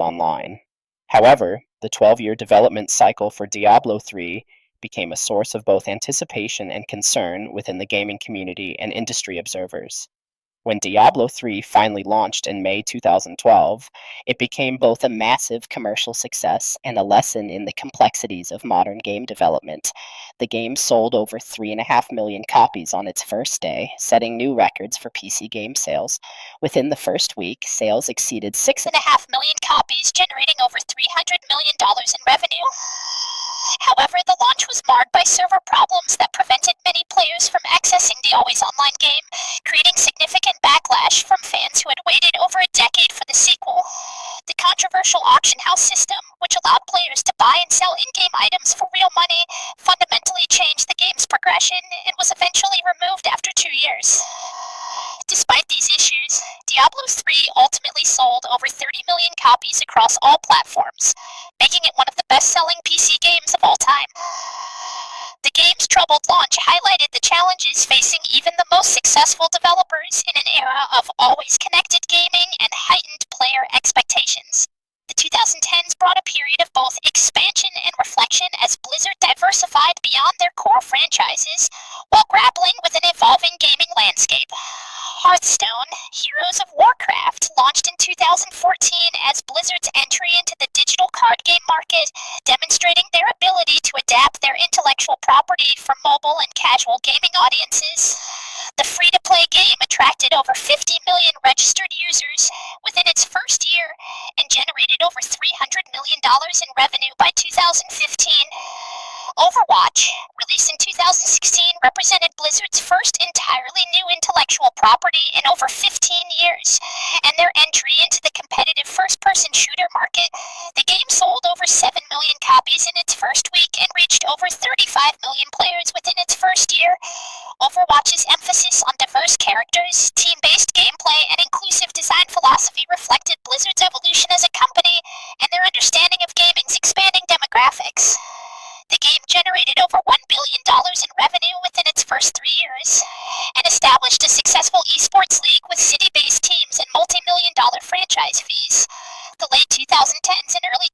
online. However, the 12-year development cycle for Diablo 3 became a source of both anticipation and concern within the gaming community and industry observers. When Diablo 3 finally launched in May 2012, it became both a massive commercial success and a lesson in the complexities of modern game development. The game sold over 3.5 million copies on its first day, setting new records for PC game sales. Within the first week, sales exceeded 6.5 million copies, generating over $300 million in revenue. However, the launch was marred by server problems that prevented many players from accessing the always online game, creating significant backlash from fans who had waited over a decade for the sequel. The controversial auction house system, which allowed players to buy and sell in-game items for real money, fundamentally changed the game's progression and was eventually removed after 2 years. Despite these issues, Diablo 3 ultimately sold over 30 million copies across all platforms, making it one of the best-selling PC games of all time. The game's troubled launch highlighted the challenges facing even the most successful developers in an era of always connected gaming and heightened player expectations. The 2010s brought a period of both expansion and reflection as Blizzard diversified beyond their core franchises while grappling with an evolving gaming landscape. Hearthstone, Heroes of Warcraft, launched in 2014 as Blizzard's entry into the digital card game market, demonstrating their ability to adapt their intellectual property for mobile and casual gaming audiences. The free-to-play game attracted over 50 million registered users within its first year and generated over $300 million in revenue by 2015. Overwatch, released in 2016, represented Blizzard's first entirely new intellectual property in over 15 years, and their entry into the competitive first-person shooter market. The game sold over 7 million copies in its first week and reached over 35 million players within its first year. Overwatch's emphasis on diverse characters, team-based gameplay, and inclusive design philosophy reflected Blizzard's evolution as a company and their understanding of gaming's expanding demographics. The game generated over $1 billion in revenue within its first 3 years and established a successful esports league with city-based teams and multi-million-dollar franchise fees. The late 2010s and early